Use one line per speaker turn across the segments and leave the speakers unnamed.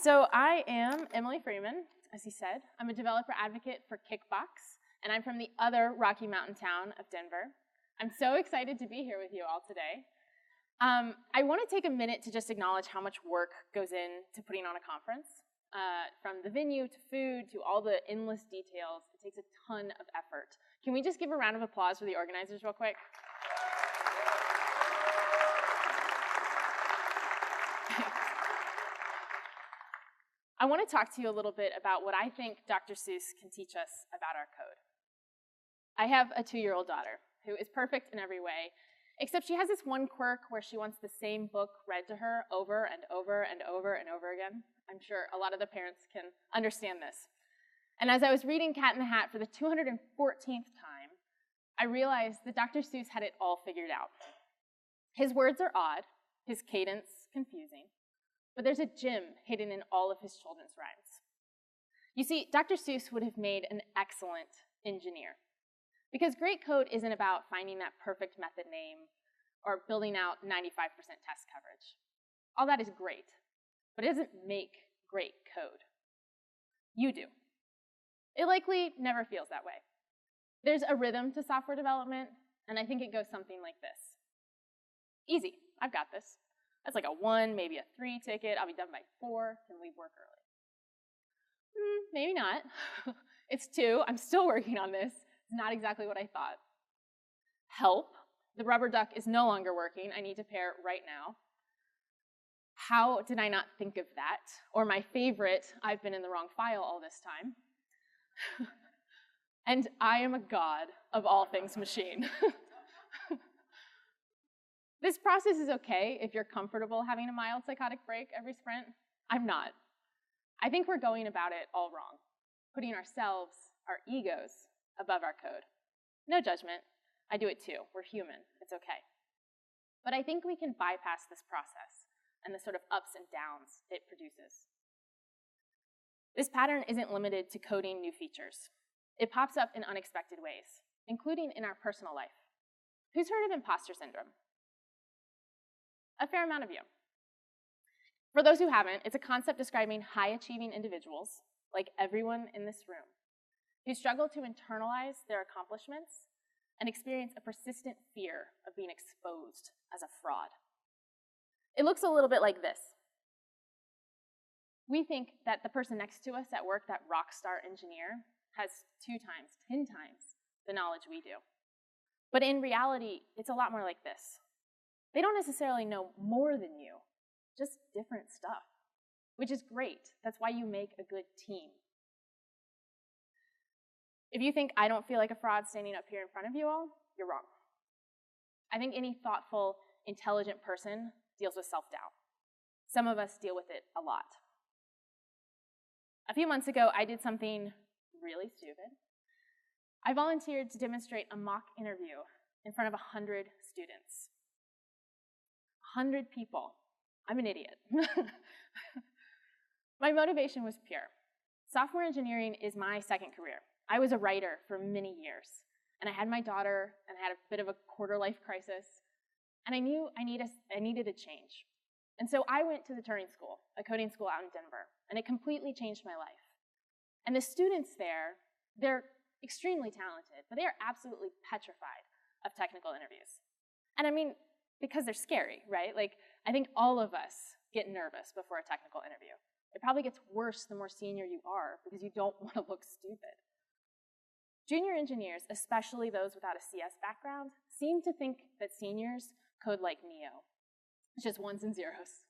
So I am Emily Freeman, as he said. I'm a developer advocate for Kickbox, and I'm from the other Rocky Mountain town of Denver. I'm so excited to be here with you all today. I want to take a minute to just acknowledge how much work goes into putting on a conference. From the venue to food to all the endless details, it takes a ton of effort. Can we just give a round of applause for the organizers real quick? I want to talk to you a little bit about what I think Dr. Seuss can teach us about our code. I have a 2-year-old daughter who is perfect in every way, except she has this one quirk where she wants the same book read to her over and over and over and over again. I'm sure a lot of the parents can understand this. And as I was reading Cat in the Hat for the 214th time, I realized that Dr. Seuss had it all figured out. His words are odd, his cadence confusing, but there's a gem hidden in all of his children's rhymes. You see, Dr. Seuss would have made an excellent engineer, because great code isn't about finding that perfect method name or building out 95% test coverage. All that is great, but it doesn't make great code. You do. It likely never feels that way. There's a rhythm to software development, and I think it goes something like this. Easy, I've got this. That's like a 1, maybe a 3 ticket. I'll be done by 4, can leave work early. Maybe not. It's 2, I'm still working on this. It's not exactly what I thought. Help, the rubber duck is no longer working. I need to pair right now. How did I not think of that? Or my favorite, I've been in the wrong file all this time. And I am a god of all things machine. This process is okay if you're comfortable having a mild psychotic break every sprint. I'm not. I think we're going about it all wrong, putting ourselves, our egos, above our code. No judgment. I do it too. We're human. It's okay. But I think we can bypass this process and the sort of ups and downs it produces. This pattern isn't limited to coding new features. It pops up in unexpected ways, including in our personal life. Who's heard of imposter syndrome? A fair amount of you. For those who haven't, it's a concept describing high-achieving individuals, like everyone in this room, who struggle to internalize their accomplishments and experience a persistent fear of being exposed as a fraud. It looks a little bit like this. We think that the person next to us at work, that rock star engineer, has 2 times, 10 times the knowledge we do. But in reality, it's a lot more like this. They don't necessarily know more than you, just different stuff, which is great. That's why you make a good team. If you think I don't feel like a fraud standing up here in front of you all, you're wrong. I think any thoughtful, intelligent person deals with self-doubt. Some of us deal with it a lot. A few months ago, I did something really stupid. I volunteered to demonstrate a mock interview in front of 100 students. 100 people. I'm an idiot. My motivation was pure. Software engineering is my second career. I was a writer for many years, and I had my daughter, and I had a bit of a quarter-life crisis, and I knew I needed a change. And so I went to the Turing School, a coding school out in Denver, and it completely changed my life. And the students there, they're extremely talented, but they are absolutely petrified of technical interviews. And I mean, because they're scary, right? Like, I think all of us get nervous before a technical interview. It probably gets worse the more senior you are because you don't want to look stupid. Junior engineers, especially those without a CS background, seem to think that seniors code like Neo, just 1s and 0s.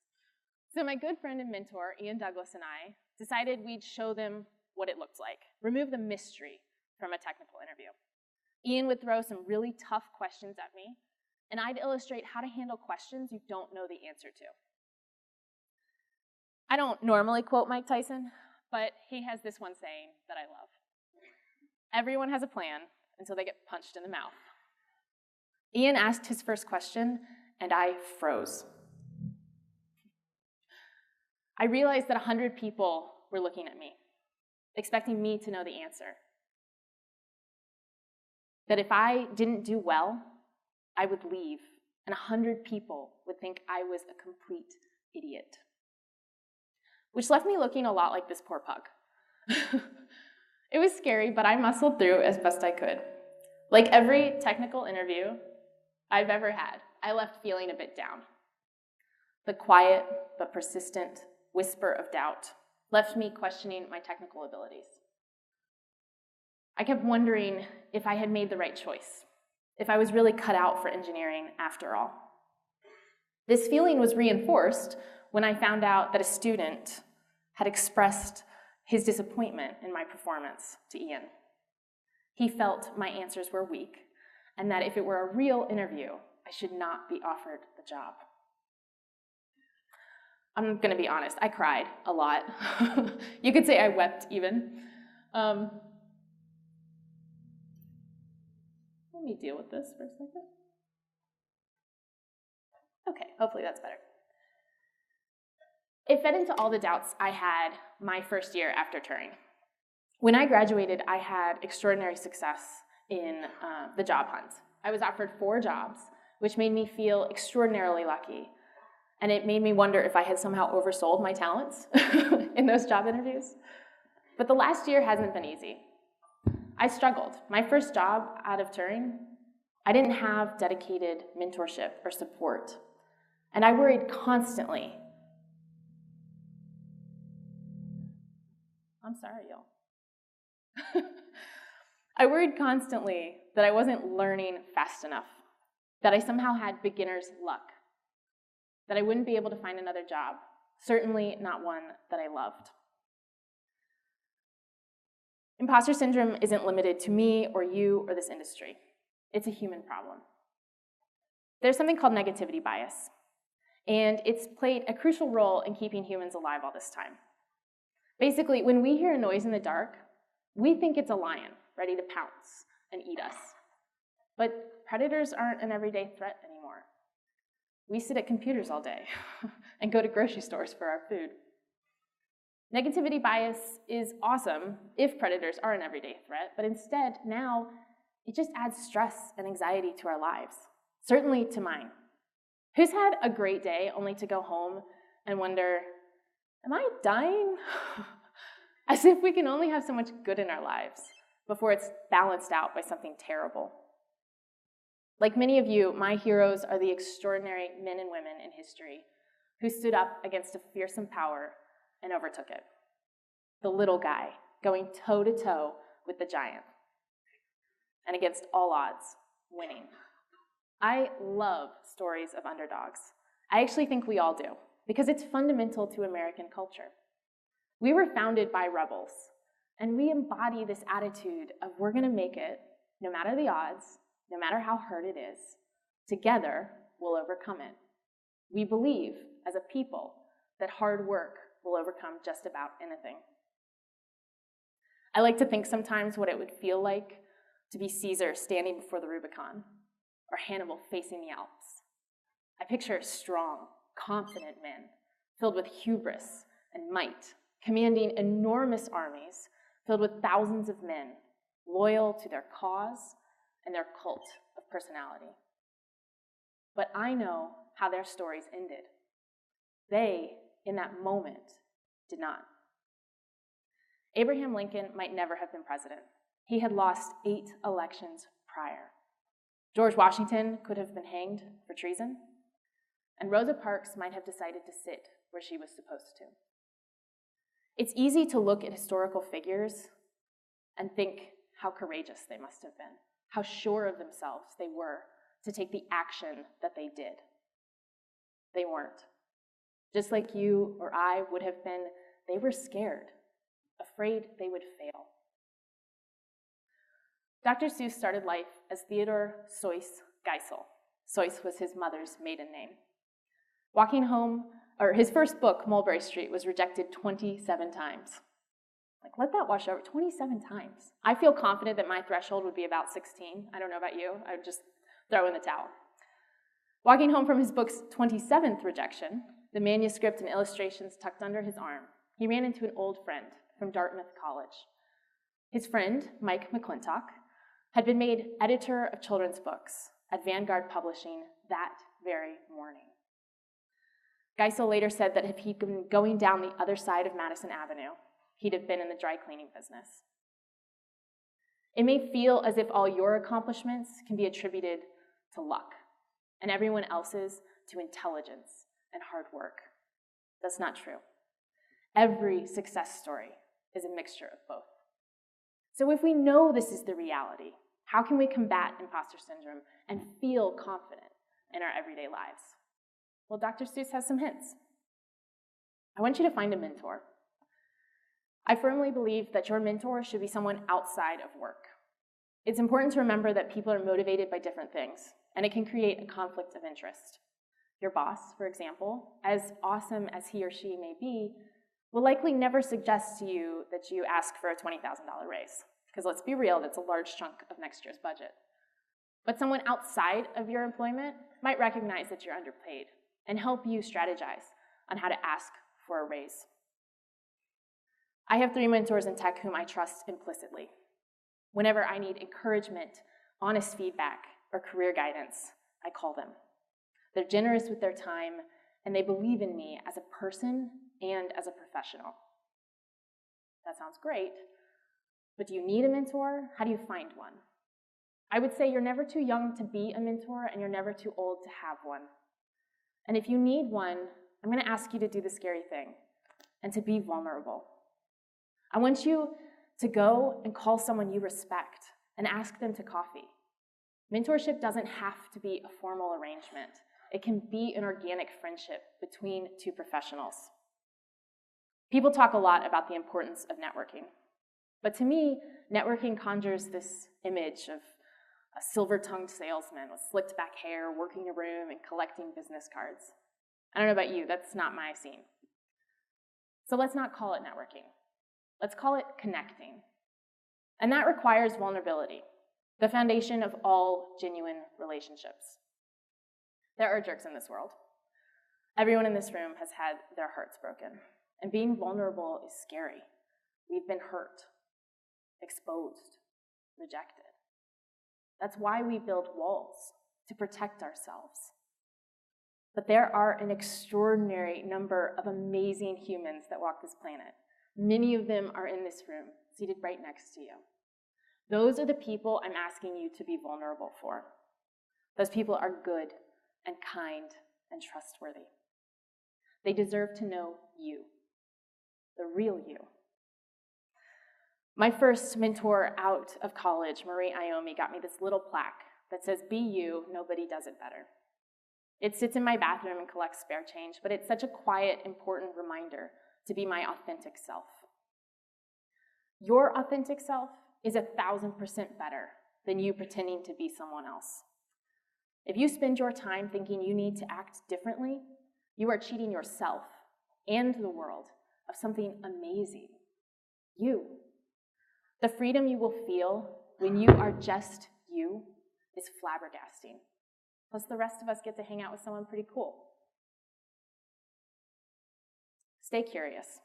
So my good friend and mentor, Ian Douglas, and I decided we'd show them what it looked like, remove the mystery from a technical interview. Ian would throw some really tough questions at me, and I'd illustrate how to handle questions you don't know the answer to. I don't normally quote Mike Tyson, but he has this one saying that I love. Everyone has a plan until they get punched in the mouth. Ian asked his first question, and I froze. I realized that 100 people were looking at me, expecting me to know the answer. That if I didn't do well, I would leave, and 100 people would think I was a complete idiot. which left me looking a lot like this poor pug. It was scary, but I muscled through as best I could. Like every technical interview I've ever had, I left feeling a bit down. The quiet but persistent whisper of doubt left me questioning my technical abilities. I kept wondering if I had made the right choice, if I was really cut out for engineering after all. This feeling was reinforced when I found out that a student had expressed his disappointment in my performance to Ian. He felt my answers were weak, and that if it were a real interview, I should not be offered the job. I'm gonna be honest, I cried a lot. You could say I wept even. Let me deal with this for a second. Okay, hopefully that's better. It fed into all the doubts I had my first year after Turing. When I graduated, I had extraordinary success in the job hunt. I was offered 4 jobs, which made me feel extraordinarily lucky. And it made me wonder if I had somehow oversold my talents in those job interviews. But the last year hasn't been easy. I struggled. My first job out of Turing, I didn't have dedicated mentorship or support. And I worried constantly. I'm sorry, y'all. I worried constantly that I wasn't learning fast enough, that I somehow had beginner's luck, that I wouldn't be able to find another job, certainly not one that I loved. Imposter syndrome isn't limited to me or you or this industry. It's a human problem. There's something called negativity bias, and it's played a crucial role in keeping humans alive all this time. Basically, when we hear a noise in the dark, we think it's a lion ready to pounce and eat us. But predators aren't an everyday threat anymore. We sit at computers all day and go to grocery stores for our food. Negativity bias is awesome if predators are an everyday threat, but instead, now, it just adds stress and anxiety to our lives, certainly to mine. Who's had a great day only to go home and wonder, am I dying? As if we can only have so much good in our lives before it's balanced out by something terrible. Like many of you, my heroes are the extraordinary men and women in history who stood up against a fearsome power and overtook it. The little guy going toe-to-toe with the giant, and against all odds, winning. I love stories of underdogs. I actually think we all do, because it's fundamental to American culture. We were founded by rebels, and we embody this attitude of we're gonna make it, no matter the odds, no matter how hard it is. Together, we'll overcome it. We believe, as a people, that hard work will overcome just about anything. I like to think sometimes what it would feel like to be Caesar standing before the Rubicon, or Hannibal facing the Alps. I picture strong, confident men filled with hubris and might, commanding enormous armies filled with thousands of men, loyal to their cause and their cult of personality. But I know how their stories ended. They, in that moment, did not. Abraham Lincoln might never have been president. He had lost 8 elections prior. George Washington could have been hanged for treason, and Rosa Parks might have decided to sit where she was supposed to. It's easy to look at historical figures and think how courageous they must have been, how sure of themselves they were to take the action that they did. They weren't. Just like you or I would have been, they were scared, afraid they would fail. Dr. Seuss started life as Theodore Seuss Geisel. Seuss was his mother's maiden name. His first book, Mulberry Street, was rejected 27 times. Like, let that wash over, 27 times. I feel confident that my threshold would be about 16. I don't know about you. I would just throw in the towel. Walking home from his book's 27th rejection, the manuscript and illustrations tucked under his arm, he ran into an old friend from Dartmouth College. His friend, Mike McClintock, had been made editor of children's books at Vanguard Publishing that very morning. Geisel later said that if he'd been going down the other side of Madison Avenue, he'd have been in the dry cleaning business. It may feel as if all your accomplishments can be attributed to luck, and everyone else's to intelligence and hard work. That's not true. Every success story is a mixture of both. So if we know this is the reality, how can we combat imposter syndrome and feel confident in our everyday lives? Well, Dr. Seuss has some hints. I want you to find a mentor. I firmly believe that your mentor should be someone outside of work. It's important to remember that people are motivated by different things, and it can create a conflict of interest. Your boss, for example, as awesome as he or she may be, will likely never suggest to you that you ask for a $20,000 raise, because let's be real, that's a large chunk of next year's budget. But someone outside of your employment might recognize that you're underpaid and help you strategize on how to ask for a raise. I have 3 mentors in tech whom I trust implicitly. Whenever I need encouragement, honest feedback, or career guidance, I call them. They're generous with their time, and they believe in me as a person and as a professional. That sounds great, but do you need a mentor? How do you find one? I would say you're never too young to be a mentor, and you're never too old to have one. And if you need one, I'm going to ask you to do the scary thing and to be vulnerable. I want you to go and call someone you respect and ask them to coffee. Mentorship doesn't have to be a formal arrangement. It can be an organic friendship between 2 professionals. People talk a lot about the importance of networking. But to me, networking conjures this image of a silver-tongued salesman with slicked back hair, working a room and collecting business cards. I don't know about you, that's not my scene. So let's not call it networking. Let's call it connecting. And that requires vulnerability, the foundation of all genuine relationships. There are jerks in this world. Everyone in this room has had their hearts broken. And being vulnerable is scary. We've been hurt, exposed, rejected. That's why we build walls, to protect ourselves. But there are an extraordinary number of amazing humans that walk this planet. Many of them are in this room, seated right next to you. Those are the people I'm asking you to be vulnerable for. Those people are good and kind and trustworthy. They deserve to know you, the real you. My first mentor out of college, Marie Iomi, got me this little plaque that says, "Be you, nobody does it better." It sits in my bathroom and collects spare change, but it's such a quiet, important reminder to be my authentic self. Your authentic self is 1,000% better than you pretending to be someone else. If you spend your time thinking you need to act differently, you are cheating yourself and the world of something amazing. You. The freedom you will feel when you are just you is flabbergasting. Plus, the rest of us get to hang out with someone pretty cool. Stay curious.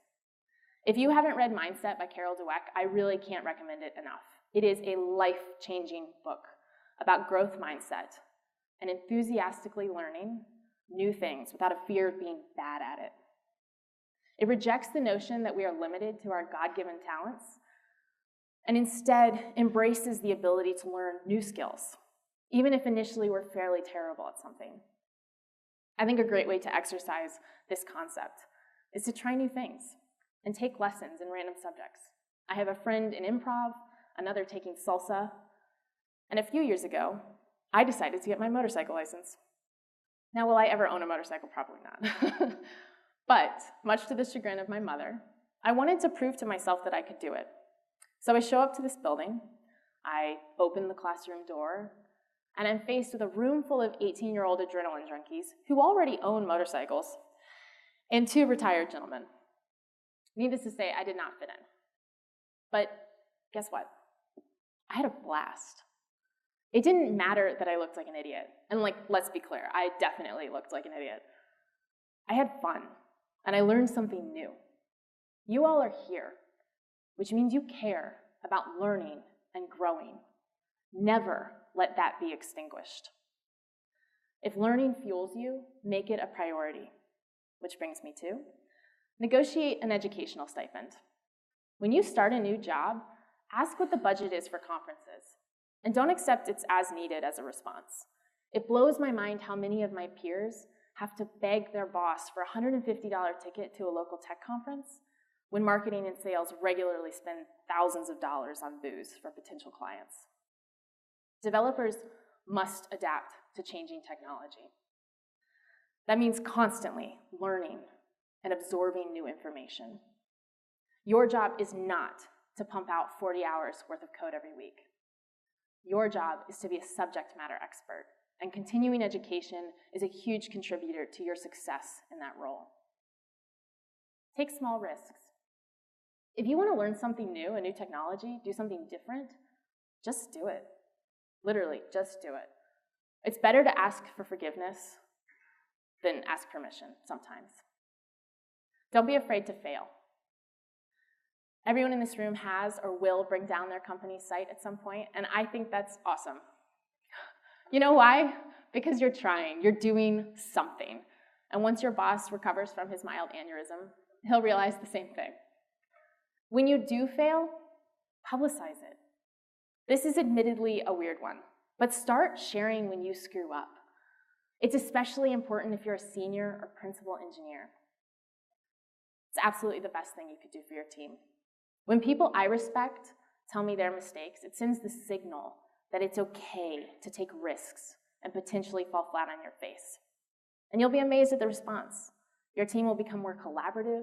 If you haven't read Mindset by Carol Dweck, I really can't recommend it enough. It is a life-changing book about growth mindset and enthusiastically learning new things without a fear of being bad at it. It rejects the notion that we are limited to our God-given talents and instead embraces the ability to learn new skills, even if initially we're fairly terrible at something. I think a great way to exercise this concept is to try new things and take lessons in random subjects. I have a friend in improv, another taking salsa, and a few years ago, I decided to get my motorcycle license. Now, will I ever own a motorcycle? Probably not. But, much to the chagrin of my mother, I wanted to prove to myself that I could do it. So I show up to this building, I open the classroom door, and I'm faced with a room full of 18-year-old adrenaline junkies who already own motorcycles, and 2 retired gentlemen. Needless to say, I did not fit in. But guess what? I had a blast. It didn't matter that I looked like an idiot. And let's be clear, I definitely looked like an idiot. I had fun, and I learned something new. You all are here, which means you care about learning and growing. Never let that be extinguished. If learning fuels you, make it a priority. which brings me to negotiate an educational stipend. When you start a new job, ask what the budget is for conferences, and don't accept it's as needed as a response. It blows my mind how many of my peers have to beg their boss for a $150 ticket to a local tech conference when marketing and sales regularly spend thousands of dollars on booze for potential clients. Developers must adapt to changing technology. That means constantly learning and absorbing new information. Your job is not to pump out 40 hours worth of code every week. Your job is to be a subject matter expert, and continuing education is a huge contributor to your success in that role. Take small risks. If you want to learn something new, a new technology, do something different, just do it. Literally, just do it. It's better to ask for forgiveness than ask permission sometimes. Don't be afraid to fail. Everyone in this room has or will bring down their company's site at some point, and I think that's awesome. You know why? Because you're trying, you're doing something. And once your boss recovers from his mild aneurysm, he'll realize the same thing. When you do fail, publicize it. This is admittedly a weird one, but start sharing when you screw up. It's especially important if you're a senior or principal engineer. It's absolutely the best thing you could do for your team. When people I respect tell me their mistakes, it sends the signal that it's okay to take risks and potentially fall flat on your face. And you'll be amazed at the response. Your team will become more collaborative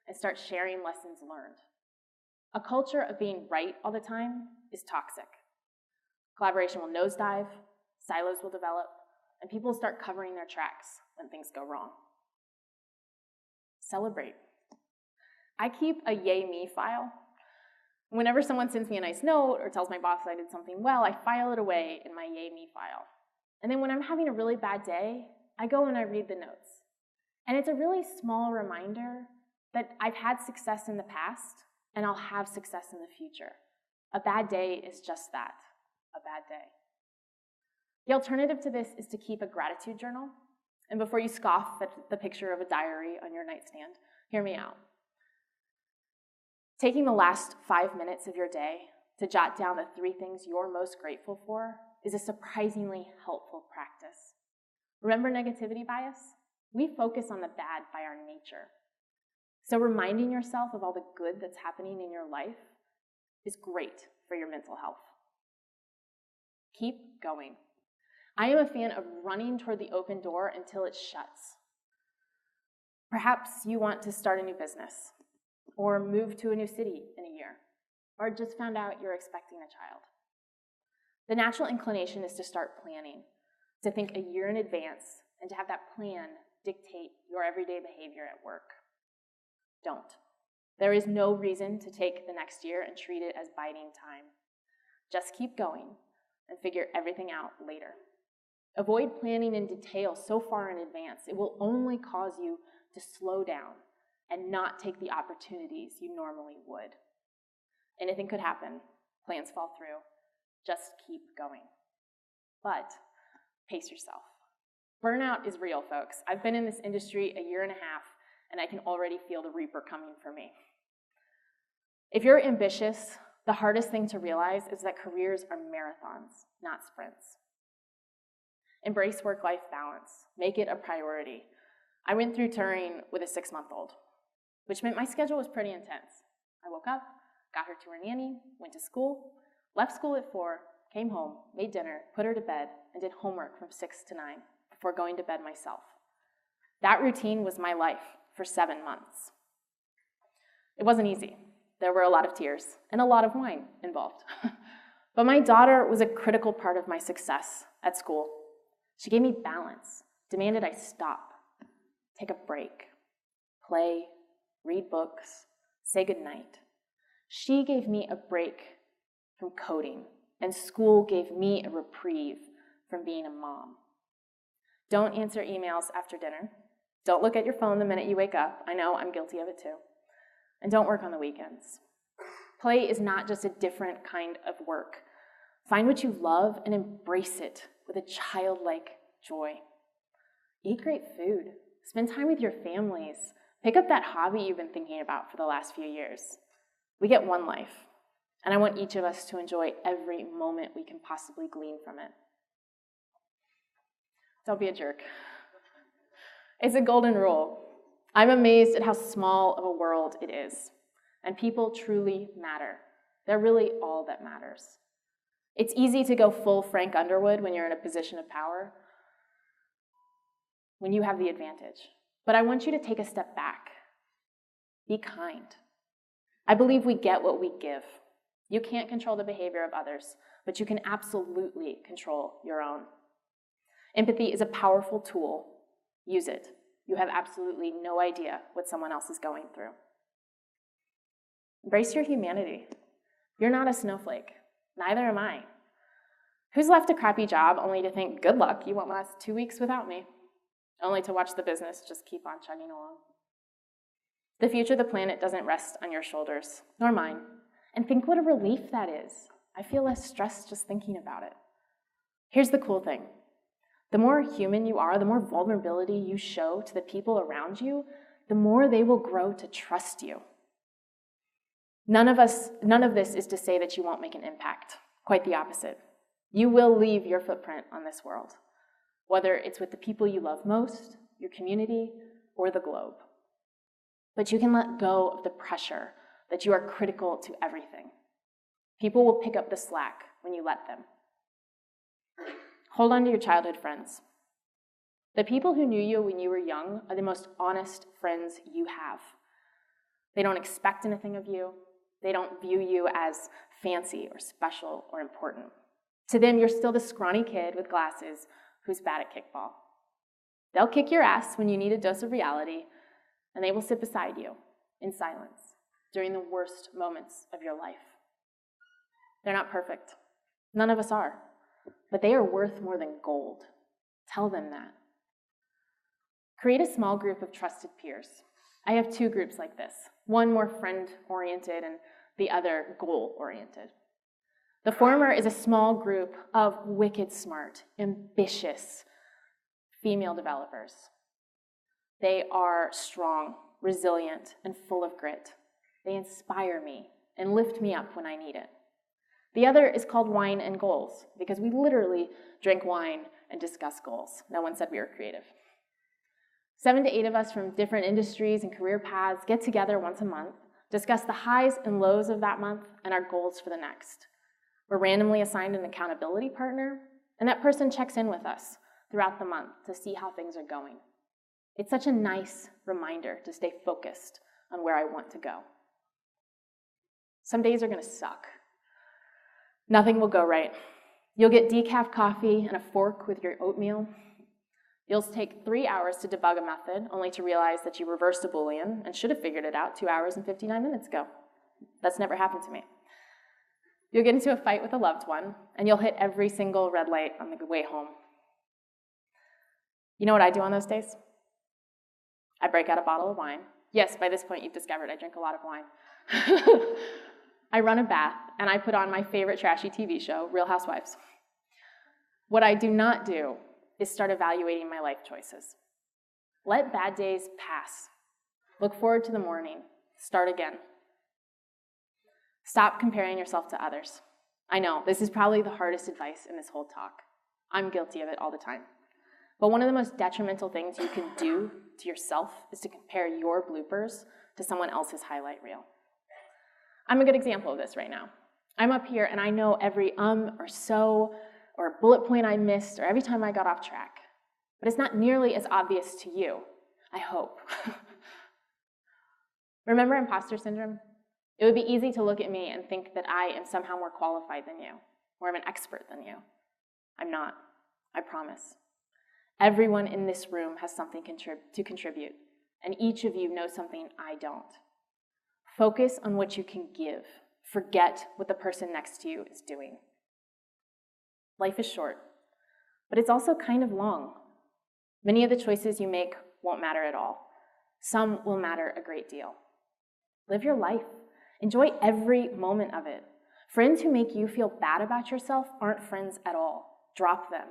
and start sharing lessons learned. A culture of being right all the time is toxic. Collaboration will nosedive, silos will develop, and people will start covering their tracks when things go wrong. Celebrate. I keep a yay me file. Whenever someone sends me a nice note or tells my boss I did something well, I file it away in my yay me file. And then when I'm having a really bad day, I go and I read the notes. And it's a really small reminder that I've had success in the past and I'll have success in the future. A bad day is just that, a bad day. The alternative to this is to keep a gratitude journal. And before you scoff at the picture of a diary on your nightstand, hear me out. Taking the last 5 minutes of your day to jot down the 3 things you're most grateful for is a surprisingly helpful practice. Remember negativity bias? We focus on the bad by our nature. So reminding yourself of all the good that's happening in your life is great for your mental health. Keep going. I am a fan of running toward the open door until it shuts. Perhaps you want to start a new business, or move to a new city in a year, or just found out you're expecting a child. The natural inclination is to start planning, to think a year in advance, and to have that plan dictate your everyday behavior at work. Don't. There is no reason to take the next year and treat it as biding time. Just keep going and figure everything out later. Avoid planning in detail so far in advance. It will only cause you to slow down and not take the opportunities you normally would. Anything could happen. Plans fall through. Just keep going. But pace yourself. Burnout is real, folks. I've been in this industry a year and a half, and I can already feel the reaper coming for me. If you're ambitious, the hardest thing to realize is that careers are marathons, not sprints. Embrace work-life balance. Make it a priority. I went through touring with a 6-month-old, which meant my schedule was pretty intense. I woke up, got her to her nanny, went to school, left school at 4, came home, made dinner, put her to bed, and did homework from 6 to 9 before going to bed myself. That routine was my life for 7 months. It wasn't easy. There were a lot of tears and a lot of wine involved. But my daughter was a critical part of my success at school. She gave me balance, demanded I stop, take a break, play, read books, say goodnight. She gave me a break from coding, and school gave me a reprieve from being a mom. Don't answer emails after dinner. Don't look at your phone the minute you wake up. I know, I'm guilty of it too. And don't work on the weekends. Play is not just a different kind of work. Find what you love and embrace it with a childlike joy. Eat great food. Spend time with your families. Pick up that hobby you've been thinking about for the last few years. We get one life, and I want each of us to enjoy every moment we can possibly glean from it. Don't be a jerk. It's a golden rule. I'm amazed at how small of a world it is, and people truly matter. They're really all that matters. It's easy to go full Frank Underwood when you're in a position of power, when you have the advantage. But I want you to take a step back. Be kind. I believe we get what we give. You can't control the behavior of others, but you can absolutely control your own. Empathy is a powerful tool. Use it. You have absolutely no idea what someone else is going through. Embrace your humanity. You're not a snowflake. Neither am I. Who's left a crappy job only to think, good luck, you won't last 2 weeks without me, only to watch the business just keep on chugging along? The future of the planet doesn't rest on your shoulders, nor mine. And think what a relief that is. I feel less stressed just thinking about it. Here's the cool thing. The more human you are, the more vulnerability you show to the people around you, the more they will grow to trust you. None of this is to say that you won't make an impact. Quite the opposite. You will leave your footprint on this world, whether it's with the people you love most, your community, or the globe. But you can let go of the pressure that you are critical to everything. People will pick up the slack when you let them. Hold on to your childhood friends. The people who knew you when you were young are the most honest friends you have. They don't expect anything of you. They don't view you as fancy or special or important. To them, you're still the scrawny kid with glasses who's bad at kickball. They'll kick your ass when you need a dose of reality, and they will sit beside you in silence during the worst moments of your life. They're not perfect. None of us are. But they are worth more than gold. Tell them that. Create a small group of trusted peers. I have 2 groups like this, one more friend-oriented and the other goal-oriented. The former is a small group of wicked smart, ambitious female developers. They are strong, resilient, and full of grit. They inspire me and lift me up when I need it. The other is called Wine and Goals, because we literally drink wine and discuss goals. No one said we were creative. 7 to 8 of us from different industries and career paths get together once a month, discuss the highs and lows of that month and our goals for the next. We're randomly assigned an accountability partner, and that person checks in with us throughout the month to see how things are going. It's such a nice reminder to stay focused on where I want to go. Some days are going to suck. Nothing will go right. You'll get decaf coffee and a fork with your oatmeal. You'll take 3 hours to debug a method, only to realize that you reversed a Boolean and should have figured it out 2 hours and 59 minutes ago. That's never happened to me. You'll get into a fight with a loved one, and you'll hit every single red light on the way home. You know what I do on those days? I break out a bottle of wine. Yes, by this point you've discovered I drink a lot of wine. I run a bath, and I put on my favorite trashy TV show, Real Housewives. What I do not do is start evaluating my life choices. Let bad days pass. Look forward to the morning. Start again. Stop comparing yourself to others. I know, this is probably the hardest advice in this whole talk. I'm guilty of it all the time. But one of the most detrimental things you can do to yourself is to compare your bloopers to someone else's highlight reel. I'm a good example of this right now. I'm up here and I know every or so or bullet point I missed or every time I got off track. But it's not nearly as obvious to you, I hope. Remember imposter syndrome? It would be easy to look at me and think that I am somehow more qualified than you, or I'm an expert than you. I'm not, I promise. Everyone in this room has something to contribute, and each of you knows something I don't. Focus on what you can give. Forget what the person next to you is doing. Life is short, but it's also kind of long. Many of the choices you make won't matter at all. Some will matter a great deal. Live your life. Enjoy every moment of it. Friends who make you feel bad about yourself aren't friends at all. Drop them.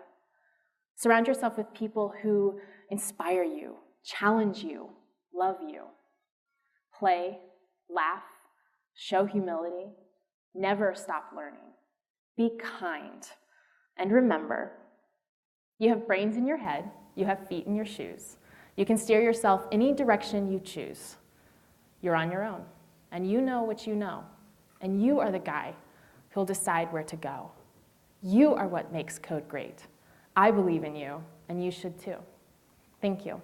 Surround yourself with people who inspire you, challenge you, love you. Play, laugh, show humility. Never stop learning. Be kind. And remember, you have brains in your head, you have feet in your shoes. You can steer yourself any direction you choose. You're on your own, and you know what you know, and you are the guy who'll decide where to go. You are what makes code great. I believe in you, and you should too. Thank you.